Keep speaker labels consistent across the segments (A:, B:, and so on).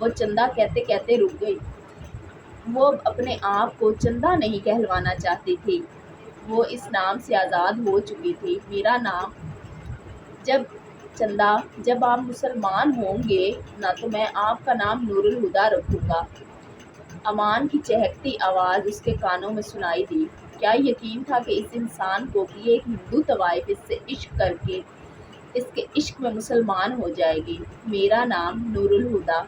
A: وہ چندہ کہتے کہتے رک گئی۔ وہ اب اپنے آپ کو چندہ نہیں کہلوانا چاہتی تھی، وہ اس نام سے آزاد ہو چکی تھی۔ میرا نام جب چندہ جب آپ مسلمان ہوں گے نہ تو میں آپ کا نام نور الہدا رکھوں گا۔ امان کی چہکتی آواز اس کے کانوں میں سنائی دی۔ کیا یقین تھا کہ اس انسان کو کہ ایک ہندو طوائف اس سے عشق کر کے اس کے عشق میں مسلمان ہو جائے گی۔ میرا نام نور الہدا۔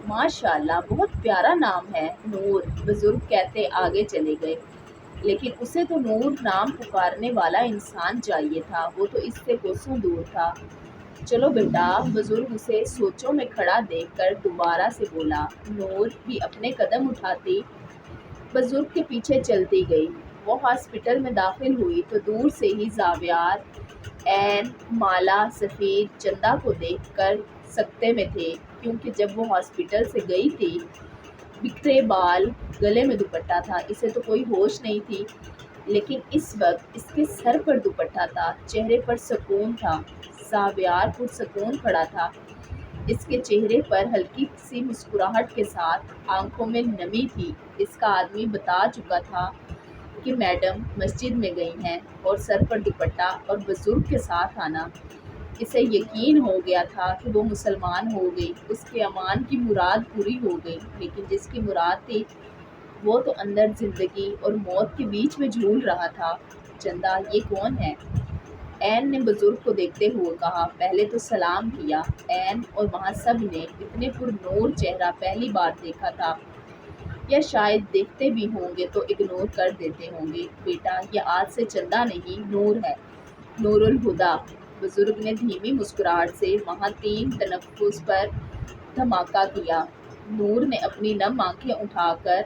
A: ماشاء اللہ، بہت پیارا نام ہے نور، بزرگ کہتے آگے چلے گئے۔ لیکن اسے تو نور نام پکارنے والا انسان چاہیے تھا، وہ تو اس سے کوسوں دور تھا۔ چلو بیٹا، بزرگ اسے سوچوں میں کھڑا دیکھ کر دوبارہ سے بولا۔ نور بھی اپنے قدم اٹھاتی بزرگ کے پیچھے چلتی گئی۔ وہ ہاسپٹل میں داخل ہوئی تو دور سے ہی زاویار، عین، مالا، سفیر، چندہ کو دیکھ کر سکتے میں تھے، کیونکہ جب وہ ہاسپٹل سے گئی تھی بکھرے بال، گلے میں دوپٹہ تھا، اسے تو کوئی ہوش نہیں تھی، لیکن اس وقت اس کے سر پر دوپٹہ تھا، چہرے پر سکون تھا۔ زاویار پرسکون کھڑا تھا، اس کے چہرے پر ہلکی سی مسکراہٹ کے ساتھ آنکھوں میں نمی تھی۔ اس کا آدمی بتا چکا تھا کہ میڈم مسجد میں گئی ہیں اور سر پر دوپٹہ اور بزرگ کے ساتھ آنا۔ اسے یقین ہو گیا تھا کہ وہ مسلمان ہو گئی، اس کے امان کی مراد پوری ہو گئی، لیکن جس کی مراد تھی وہ تو اندر زندگی اور موت کے بیچ میں جھول رہا تھا۔ چندہ، یہ کون ہے؟ عین نے بزرگ کو دیکھتے ہوئے کہا۔ پہلے تو سلام کیا۔ عین اور وہاں سب نے اتنے پر نور چہرہ پہلی بار دیکھا تھا، یا شاید دیکھتے بھی ہوں گے تو اگنور کر دیتے ہوں گے۔ بیٹا، یہ آج سے چندہ نہیں، نور ہے، نور الہدا۔ بزرگ نے دھیمی مسکراہٹ سے وہاں 3 تنفس پر دھماکہ کیا۔ نور نے اپنی نم آنکھیں اٹھا کر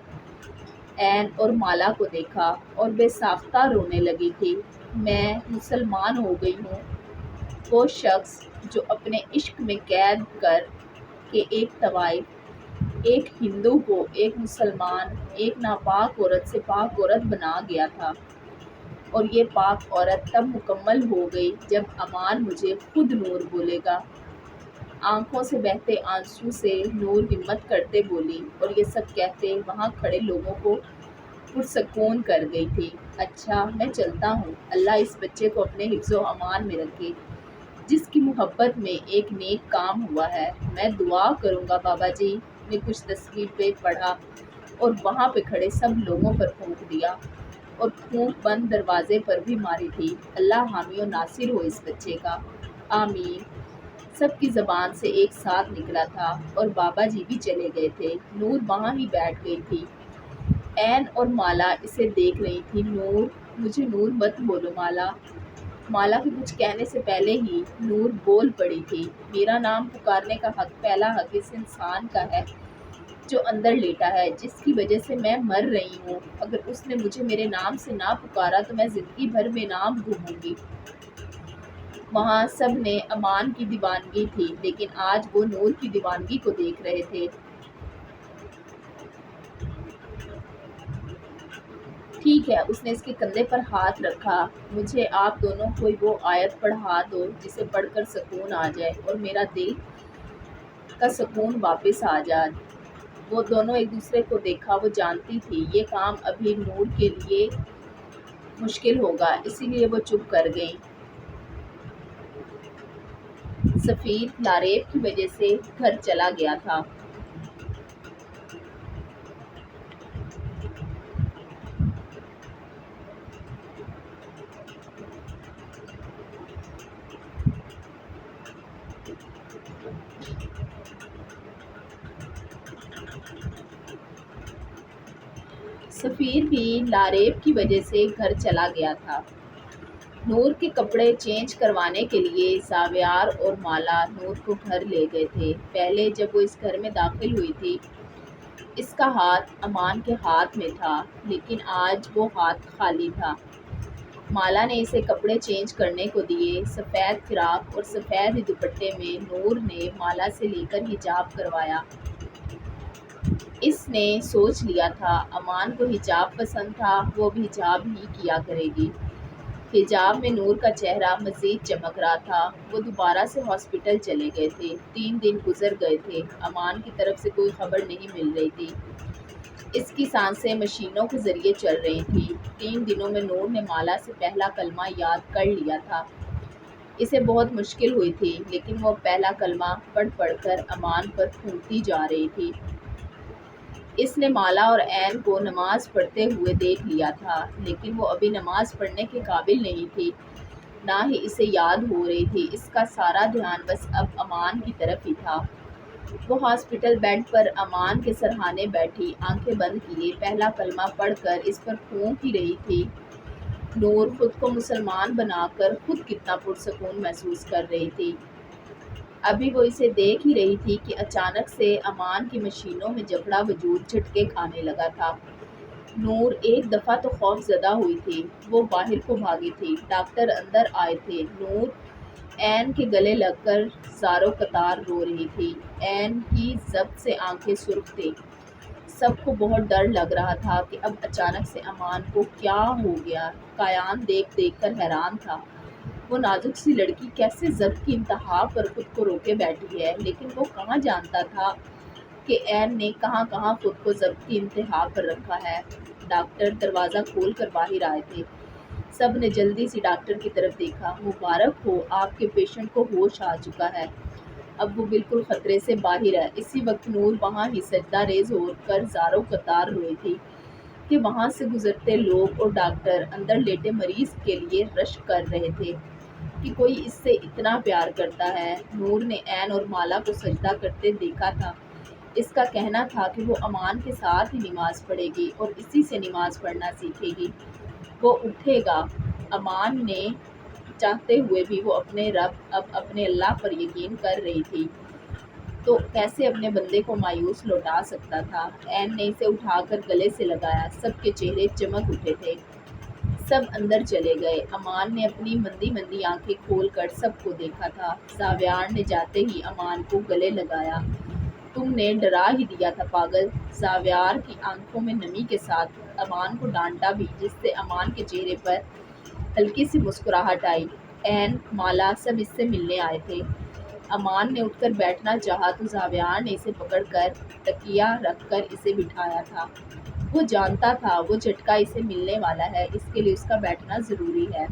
A: عین اور مالا کو دیکھا اور بے ساختہ رونے لگی تھی۔ میں مسلمان ہو گئی ہوں۔ وہ شخص جو اپنے عشق میں قید کر کے ایک طوائف، ایک ہندو کو ایک مسلمان، ایک ناپاک عورت سے پاک عورت بنا گیا تھا، اور یہ پاک عورت تب مکمل ہو گئی جب امان مجھے خود نور بولے گا۔ آنکھوں سے بہتے آنسو سے نور ہمت کرتے بولی، اور یہ سب کہتے وہاں کھڑے لوگوں کو پرسکون کر گئی تھی۔ اچھا، میں چلتا ہوں، اللہ اس بچے کو اپنے حفظ و امان میں رکھے جس کی محبت میں ایک نیک کام ہوا ہے۔ میں دعا کروں گا بابا جی نے کچھ تصویر پہ پڑھا اور وہاں پہ کھڑے سب لوگوں پر پھونک دیا، اور پھونک بند دروازے پر بھی ماری تھی۔ اللہ حامی و ناصر ہو اس بچے کا، آمین۔ سب کی زبان سے ایک ساتھ نکلا تھا، اور بابا جی بھی چلے گئے تھے۔ نور وہاں ہی بیٹھ گئی تھی۔ عین اور مالا اسے دیکھ رہی تھی۔ نور، مجھے نور مت بولو مالا۔ مالا کے کچھ کہنے سے پہلے ہی نور بول پڑی تھی۔ میرا نام پکارنے کا حق، پہلا حق اس انسان کا ہے جو اندر لیٹا ہے، جس کی وجہ سے میں مر رہی ہوں۔ اگر اس نے مجھے میرے نام سے نہ پکارا تو میں زندگی بھر بے نام گھوموں گی۔ وہاں سب نے امان کی دیوانگی تھی، لیکن آج وہ نور کی دیوانگی کو دیکھ رہے تھے۔ ٹھیک ہے، اس نے اس کے کندھے پر ہاتھ رکھا۔ مجھے آپ دونوں کوئی وہ آیت پڑھا دو جسے پڑھ کر سکون آ جائے اور میرا دل کا سکون واپس آ جائے۔ وہ دونوں ایک دوسرے کو دیکھا۔ وہ جانتی تھی یہ کام ابھی نور کے لیے مشکل ہوگا، اسی لیے وہ چپ کر گئیں۔ سفیر لاریب کی وجہ سے گھر چلا گیا تھا۔ سفیر بھی لاریب کی وجہ سے گھر چلا گیا تھا۔ نور کے کپڑے چینج کروانے کے لیے زاویار اور مالا نور کو گھر لے گئے تھے۔ پہلے جب وہ اس گھر میں داخل ہوئی تھی اس کا ہاتھ امان کے ہاتھ میں تھا، لیکن آج وہ ہاتھ خالی تھا۔ مالا نے اسے کپڑے چینج کرنے کو دیے۔ سفید فراق اور سفید ہی دوپٹے میں نور نے مالا سے لے کر حجاب کروایا۔ اس نے سوچ لیا تھا امان کو حجاب پسند تھا، وہ بھی حجاب ہی کیا کرے گی۔ حجاب میں نور کا چہرہ مزید چمک رہا تھا۔ وہ دوبارہ سے ہاسپٹل چلے گئے تھے۔ 3 دن گزر گئے تھے۔ امان کی طرف سے کوئی خبر نہیں مل رہی تھی۔ اس کی سانسیں مشینوں کے ذریعے چل رہی تھیں۔ 3 دنوں میں نور نے مالا سے پہلا کلمہ یاد کر لیا تھا۔ اسے بہت مشکل ہوئی تھی، لیکن وہ پہلا کلمہ پڑھ کر امان پر پھونکتی جا رہی تھی۔ اس نے مالا اور عین کو نماز پڑھتے ہوئے دیکھ لیا تھا، لیکن وہ ابھی نماز پڑھنے کے قابل نہیں تھی، نہ ہی اسے یاد ہو رہی تھی۔ اس کا سارا دھیان بس اب امان کی طرف ہی تھا۔ وہ ہاسپٹل بیڈ پر امان کے سرہانے بیٹھی، آنکھیں بند کیے، پہلا کلمہ پڑھ کر اس پر پھونک ہی رہی تھی۔ نور خود کو مسلمان بنا کر خود کتنا پرسکون محسوس کر رہی تھی۔ ابھی وہ اسے دیکھ ہی رہی تھی کہ اچانک سے امان کی مشینوں میں جکڑا وجود جھٹکے کھانے لگا تھا۔ نور ایک دفعہ تو خوف زدہ ہوئی تھی۔ وہ باہر کو بھاگی تھی۔ ڈاکٹر اندر آئے تھے۔ نور عین کے گلے لگ کر زاروں قطار رو رہی تھی۔ عین کی ضبط سے آنکھیں سرخ تھیں۔ سب کو بہت ڈر لگ رہا تھا کہ اب اچانک سے امان کو کیا ہو گیا۔ قیام دیکھ کر حیران تھا۔ وہ نازک سی لڑکی کیسے ضبط کی انتہا پر خود کو روکے بیٹھی ہے، لیکن وہ کہاں جانتا تھا کہ عین نے کہاں خود کو ضبط کی انتہا پر رکھا ہے۔ ڈاکٹر دروازہ کھول کر باہر آئے تھے۔ سب نے جلدی سے ڈاکٹر کی طرف دیکھا۔ مبارک ہو، آپ کے پیشنٹ کو ہوش آ چکا ہے، اب وہ بالکل خطرے سے باہر ہے۔ اسی وقت نور وہاں ہی سجدہ ریز ہو کر زاروں قطار روئی تھی کہ وہاں سے گزرتے لوگ اور ڈاکٹر اندر لیٹے مریض کے لیے رش کر رہے تھے کہ کوئی اس سے اتنا پیار کرتا ہے۔ نور نے عین اور مالا کو سجدہ کرتے دیکھا تھا۔ اس کا کہنا تھا کہ وہ امان کے ساتھ ہی نماز پڑھے گی اور اسی سے نماز پڑھنا سیکھے گی۔ وہ اٹھے گا۔ امان نے چاہتے ہوئے بھی وہ اپنے رب، اب اپنے اللہ پر یقین کر رہی تھی، تو کیسے اپنے بندے کو مایوس لوٹا سکتا تھا۔ عین نے اسے اٹھا کر گلے سے لگایا۔ سب کے چہرے چمک اٹھے تھے۔ سب اندر چلے گئے۔ امان نے اپنی مندی آنکھیں کھول کر سب کو دیکھا تھا۔ زاویار نے جاتے ہی امان کو گلے لگایا۔ تم نے ڈرا ہی دیا تھا پاگل۔ زاویار کی آنکھوں میں نمی کے ساتھ امان کو ڈانٹا بھی، جس سے امان کے چہرے پر ہلکی سی مسکراہٹ آئی۔ عین، مالا سب اس سے ملنے آئے تھے۔ امان نے اٹھ کر بیٹھنا چاہا تو زاویار نے اسے پکڑ کر تکیہ رکھ کر اسے بٹھایا تھا۔ وہ جانتا تھا وہ جھٹکا اسے ملنے والا ہے، اس کے لیے اس کا بیٹھنا ضروری ہے۔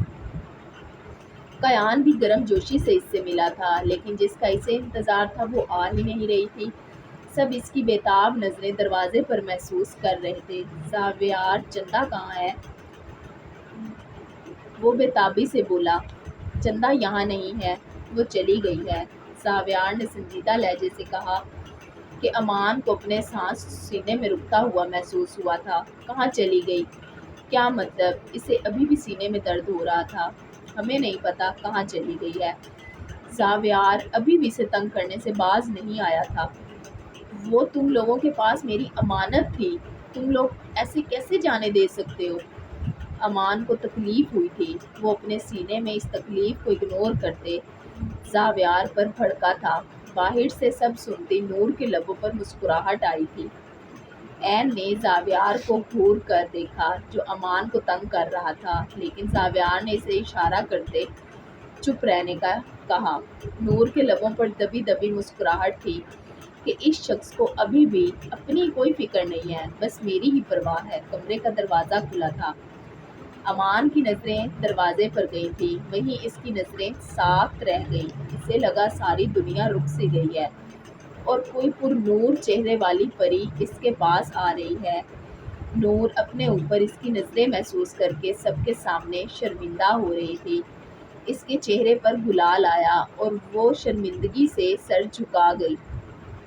A: قیان بھی گرم جوشی سے اس سے ملا تھا، لیکن جس کا اسے انتظار تھا وہ آ ہی نہیں رہی تھی۔ سب اس کی بےتاب نظریں دروازے پر محسوس کر رہے تھے۔ زاویار، چندہ کہاں ہے؟ وہ بےتابی سے بولا۔ چندہ یہاں نہیں ہے، وہ چلی گئی ہے۔ زاویار نے سنجیدہ لہجے سے کہا کہ امان کو اپنے سانس سینے میں رکتا ہوا محسوس ہوا تھا۔ کہاں چلی گئی؟ کیا مطلب؟ اسے ابھی بھی سینے میں درد ہو رہا تھا۔ ہمیں نہیں پتا کہاں چلی گئی ہے۔ زاویار ابھی بھی اسے تنگ کرنے سے باز نہیں آیا تھا۔ وہ تم لوگوں کے پاس میری امانت تھی، تم لوگ ایسے کیسے جانے دے سکتے ہو؟ امان کو تکلیف ہوئی تھی۔ وہ اپنے سینے میں اس تکلیف کو اگنور کرتے زاویار پر بھڑکا تھا۔ باہر سے سب سنتے نور کے لبوں پر مسکراہٹ آئی تھی۔ عین نے زاویار کو گھور کر دیکھا جو امان کو تنگ کر رہا تھا، لیکن زاویار نے اسے اشارہ کرتے چپ رہنے کا کہا۔ نور کے لبوں پر دبی دبی مسکراہٹ تھی کہ اس شخص کو ابھی بھی اپنی کوئی فکر نہیں ہے، بس میری ہی پرواہ ہے۔ کمرے کا دروازہ کھلا تھا۔ امان کی نظریں دروازے پر گئی تھی، وہیں اس کی نظریں ساکت رہ گئیں۔ اسے لگا ساری دنیا رک سی گئی ہے اور کوئی پر نور چہرے والی پری اس کے پاس آ رہی ہے۔ نور اپنے اوپر اس کی نظریں محسوس کر کے سب کے سامنے شرمندہ ہو رہی تھی۔ اس کے چہرے پر گلال آیا اور وہ شرمندگی سے سر جھکا گئی۔